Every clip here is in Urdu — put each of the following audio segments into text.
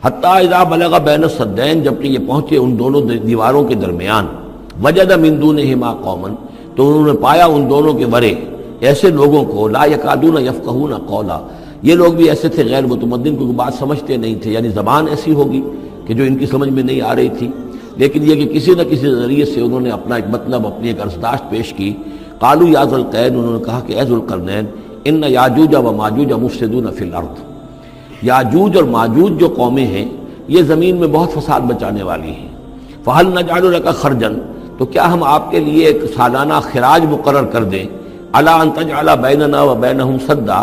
حتیٰ اذا بلغ بین السدین، جبکہ یہ پہنچے ان دونوں دیواروں کے درمیان، وجد من دونہما قوما، تو انہوں نے پایا ان دونوں کے ورے ایسے لوگوں کو، لا یکادون یفقہون قولا، یہ لوگ بھی ایسے تھے غیر متمدن، کوئی بات سمجھتے نہیں تھے، یعنی زبان ایسی ہوگی کہ جو ان کی سمجھ میں نہیں آ رہی تھی، لیکن یہ کہ کسی نہ کسی ذریعے سے انہوں نے اپنا ایک مطلب، اپنی ایک عرضداشت پیش کی۔ قالوا یا ذا القرنین، انہوں نے کہا کہ اے ذو القرنین، ان یاجوج و ماجوج مفسدون فی الارض، یاجوج اور ماجوج جو قومیں ہیں یہ زمین میں بہت فساد مچانے والی ہیں۔ فہل نجعل لک خرجا، تو کیا ہم آپ کے لیے ایک سالانہ خراج مقرر کر دیں، علی ان تجعل بیننا و بینہم سدا،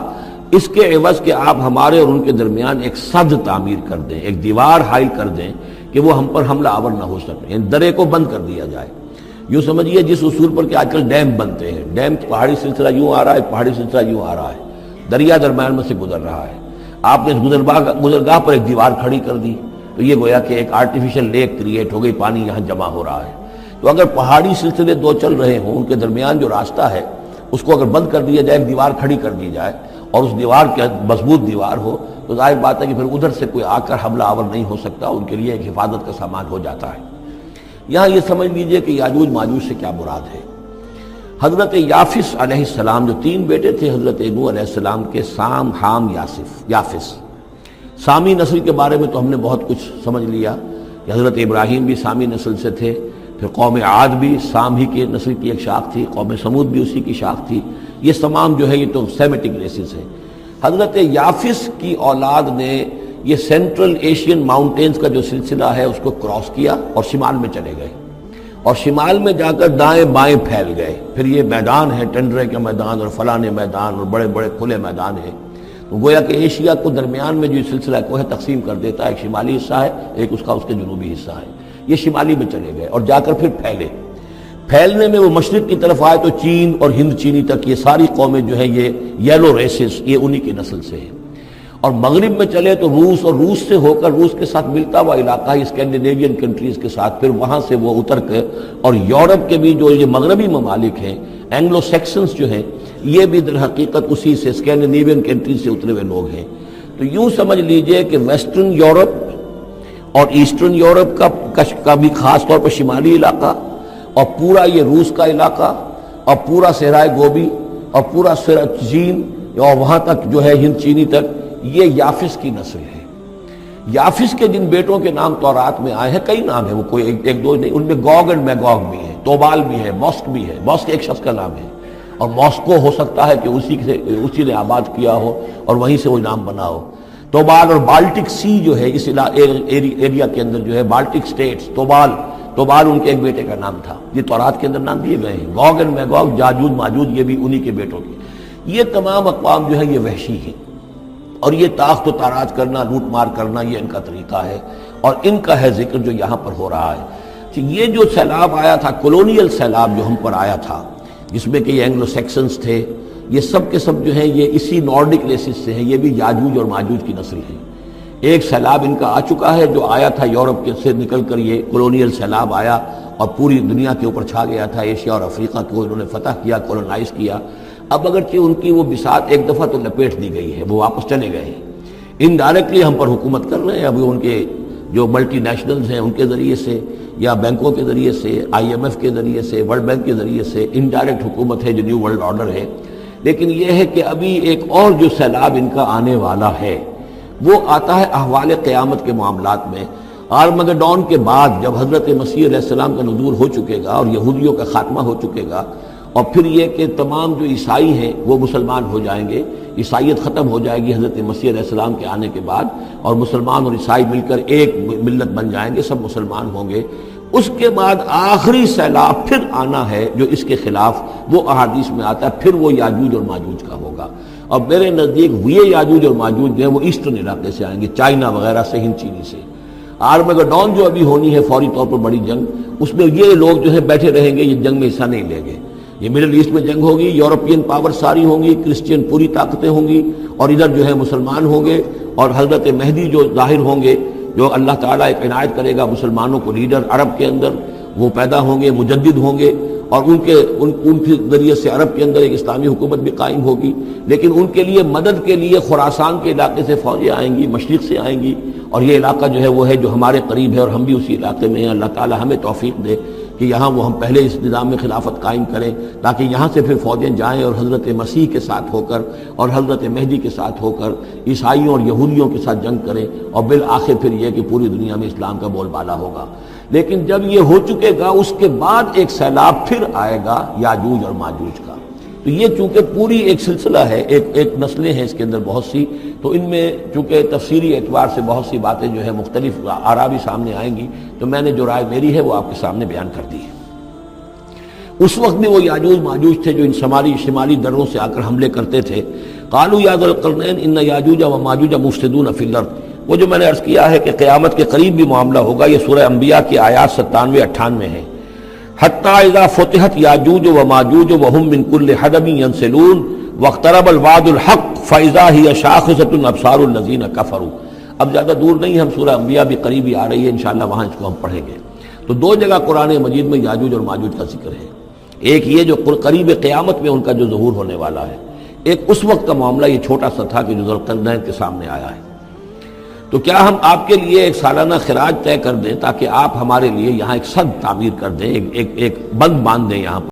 اس کے عوض کہ آپ ہمارے اور ان کے درمیان ایک سد تعمیر کر دیں، ایک دیوار حائل کر دیں کہ وہ ہم پر حملہ آور نہ ہو سکے، یعنی درے کو بند کر دیا جائے۔ یوں سمجھیے جس اصول پر کہ آج کل ڈیم بنتے ہیں، ڈیم پہاڑی سلسلہ یوں آ رہا ہے، پہاڑی سلسلہ یوں آ رہا ہے، دریا درمیان میں سے گزر رہا ہے، آپ نے اس گزرگاہ پر ایک دیوار کھڑی کر دی تو یہ گویا کہ ایک آرٹیفیشل لیک کریٹ ہو گئی، پانی یہاں جمع ہو رہا ہے۔ تو اگر پہاڑی سلسلے دو چل رہے ہوں، ان کے درمیان جو راستہ ہے اس کو اگر بند کر دیا جائے، ایک دیوار کھڑی کر دی جائے اور اس دیوار کے مضبوط دیوار ہو، تو ظاہر بات ہے کہ پھر ادھر سے کوئی آ کر حملہ آور نہیں ہو سکتا، ان کے لیے ایک حفاظت کا سامان ہو جاتا ہے۔ یہاں یہ سمجھ لیجئے کہ یاجوج ماجوج سے کیا مراد ہے۔ حضرت یافس علیہ السلام، جو تین بیٹے تھے حضرت نوح علیہ السلام کے، سام، حام، یافس۔ سامی نسل کے بارے میں تو ہم نے بہت کچھ سمجھ لیا کہ حضرت ابراہیم بھی سامی نسل سے تھے، پھر قوم عاد بھی سام ہی کی نسل کی ایک شاخ تھی، قوم سمود بھی اسی کی شاخ تھی، یہ تمام جو ہے یہ تو سیمیٹک ریسز ہیں۔ حضرت یافس کی اولاد نے یہ سینٹرل ایشین ماؤنٹینز کا جو سلسلہ ہے اس کو کراس کیا اور شمال میں چلے گئے، اور شمال میں جا کر دائیں بائیں پھیل گئے، پھر یہ میدان ہے، ٹنڈرے کے میدان اور فلانے میدان اور بڑے بڑے کھلے میدان ہیں، تو گویا کہ ایشیا کو درمیان میں جو سلسلہ کوہ تقسیم کر دیتا ہے، ایک شمالی حصہ ہے، ایک اس کا اس کے جنوبی حصہ ہے، یہ شمالی میں چلے گئے اور جا کر پھر پھیلے۔ پھیلنے میں وہ مشرق کی طرف آئے تو چین اور ہند چینی تک یہ ساری قومیں جو ہیں یہ یلو ریسز، یہ انہی کی نسل سے ہیں، اور مغرب میں چلے تو روس، اور روس سے ہو کر روس کے ساتھ ملتا ہوا علاقہ اسکینڈینیوین کنٹریز کے ساتھ، پھر وہاں سے وہ اتر کے، اور یورپ کے بھی جو یہ مغربی ممالک ہیں، اینگلو سیکسنز جو ہیں، یہ بھی در حقیقت اسی سے اسکینڈینیوین کنٹریز سے اترے ہوئے لوگ ہیں۔ تو یوں سمجھ لیجئے کہ ویسٹرن یورپ اور ایسٹرن یورپ کا بھی خاص طور پر شمالی علاقہ، اور پورا یہ روس کا علاقہ، اور پورا صحرائے گوبی، اور پورا چین، اور وہاں تک جو ہے ہند چینی تک، یہ یافس کی نسل ہے۔ یافس کے جن بیٹوں کے نام تورات میں آئے ہیں، کئی نام ہیں، وہ کوئی ایک دو نہیں، ان میں گوگ اینڈ میگوگ بھی ہے، توبال بھی ہے، موسک بھی ہے، موسک ایک شخص کا نام ہے، اور ماسکو ہو سکتا ہے کہ اسی نے آباد کیا ہو اور وہیں سے وہ نام بنا ہو۔ توبال اور بالٹک سی جو ہے اس ایریا کے اندر جو ہے، بالٹک سٹیٹس، توبال ان کے ایک بیٹے کا نام تھا، یہ تورات کے اندر نام دیے گئے ہیں۔ گوگ اینڈ میگوگ، جاجوج ماجوج، یہ بھی انہی کے بیٹوں کی۔ یہ تمام اقوام جو ہے یہ وحشی ہیں، اور یہ تاخت و تاراج کرنا، لوٹ مار کرنا، یہ ان کا طریقہ ہے، اور ان کا ہے ذکر جو یہاں پر ہو رہا ہے۔ یہ جو سیلاب آیا تھا، کولونیل سیلاب جو ہم پر آیا تھا، جس میں کہ یہ اینگلو سیکسنز تھے، یہ سب کے سب جو ہیں یہ اسی نارڈک ریسز سے ہیں، یہ بھی یاجوج اور ماجوج کی نسل ہیں۔ ایک سیلاب ان کا آ چکا ہے جو آیا تھا یورپ کے سے نکل کر، یہ کولونیل سیلاب آیا اور پوری دنیا کے اوپر چھا گیا تھا، ایشیا اور افریقہ کو انہوں نے فتح کیا، کولونائز کیا۔ اب اگرچہ ان کی وہ بساط ایک دفعہ تو لپیٹ دی گئی ہے، وہ واپس چلے گئے ہیں، انڈائریکٹلی ہم پر حکومت کر رہے ہیں، ابھی ان کے جو ملٹی نیشنلز ہیں ان کے ذریعے سے، یا بینکوں کے ذریعے سے، IMF کے ذریعے سے، ورلڈ بینک کے ذریعے سے انڈائریکٹ حکومت ہے جو نیو ورلڈ آرڈر ہے۔ لیکن یہ ہے کہ ابھی ایک اور جو سیلاب ان کا آنے والا ہے وہ آتا ہے احوال قیامت کے معاملات میں۔ آرمگڈون کے بعد جب حضرت مسیح علیہ السلام کا نزول ہو چکے گا اور یہودیوں کا خاتمہ ہو چکے گا، اور پھر یہ کہ تمام جو عیسائی ہیں وہ مسلمان ہو جائیں گے، عیسائیت ختم ہو جائے گی حضرت مسیح علیہ السلام کے آنے کے بعد، اور مسلمان اور عیسائی مل کر ایک ملت بن جائیں گے، سب مسلمان ہوں گے۔ اس کے بعد آخری سیلاب پھر آنا ہے جو اس کے خلاف، وہ احادیث میں آتا ہے، پھر وہ یاجوج اور ماجوج کا ہوگا۔ اور میرے نزدیک یہ یاجوج اور ماجوج جو ہیں وہ ایسٹرن علاقے سے آئیں گے، چائنا وغیرہ سے، ہند چینی سے۔ آرمگڈون جو ابھی ہونی ہے فوری طور پر بڑی جنگ، اس میں یہ لوگ جو ہے بیٹھے رہیں گے، یہ جنگ میں حصہ نہیں لیں گے۔ یہ مڈل ایسٹ میں جنگ ہوگی، یورپین پاور ساری ہوں گی، کرسچین پوری طاقتیں ہوں گی، اور ادھر جو ہے مسلمان ہوں گے، اور حضرت مہدی جو ظاہر ہوں گے، جو اللہ تعالیٰ ایک عنایت کرے گا مسلمانوں کو لیڈر عرب کے اندر، وہ پیدا ہوں گے، مجدد ہوں گے، اور ان کے ذریعے سے عرب کے اندر ایک اسلامی حکومت بھی قائم ہوگی، لیکن ان کے لیے مدد کے لیے خراسان کے علاقے سے فوجیں آئیں گی، مشرق سے آئیں گی، اور یہ علاقہ جو ہے وہ ہے جو ہمارے قریب ہے اور ہم بھی اسی علاقے میں ہیں۔ اللہ تعالی ہمیں توفیق دے کہ یہاں وہ ہم پہلے اس نظام میں خلافت قائم کریں، تاکہ یہاں سے پھر فوجیں جائیں اور حضرت مسیح کے ساتھ ہو کر اور حضرت مہدی کے ساتھ ہو کر عیسائیوں اور یہودیوں کے ساتھ جنگ کریں، اور بالآخر پھر یہ کہ پوری دنیا میں اسلام کا بول بالا ہوگا۔ لیکن جب یہ ہو چکے گا اس کے بعد ایک سیلاب پھر آئے گا یاجوج اور ماجوج کا۔ تو یہ چونکہ پوری ایک سلسلہ ہے، ایک نسلیں ہیں اس کے اندر بہت سی، تو ان میں چونکہ تفسیری اعتبار سے بہت سی باتیں جو ہے مختلف آراء بھی سامنے آئیں گی، تو میں نے جو رائے میری ہے وہ آپ کے سامنے بیان کر دی ہے۔ اس وقت بھی وہ یاجوج ماجوج تھے جو ان شمالی دروں سے آ کر حملے کرتے تھے۔ قالوا یا ذا القرنین ان یاجوج و ماجوج مفسدون فی الارض، وہ جو میں نے عرض کیا ہے کہ قیامت کے قریب بھی معاملہ ہوگا، یہ سورہ انبیاء کی آیات 97-98 ہیں۔ حتی اذا فتحت یاجوج و ماجوج وهم من کل حدب ینسلون واقترب الوعد الحق فاذا هی شاخصۃ ابصار الذین کفروا۔ اب زیادہ دور نہیں، ہم سورہ انبیاء بھی قریب ہی آ رہی ہے، انشاءاللہ وہاں اس کو ہم پڑھیں گے۔ تو دو جگہ قرآن مجید میں یاجوج اور ماجوج کا ذکر ہے، ایک یہ جو قریب قیامت میں ان کا جو ظہور ہونے والا ہے، ایک اس وقت کا معاملہ یہ چھوٹا سا تھا کہ جو ذوالقرنین کے سامنے آیا ہے۔ تو کیا ہم آپ کے لیے ایک سالانہ خراج طے کر دیں تاکہ آپ ہمارے لیے یہاں ایک سد تعمیر کر دیں، ایک بند باندھ دیں یہاں پر؟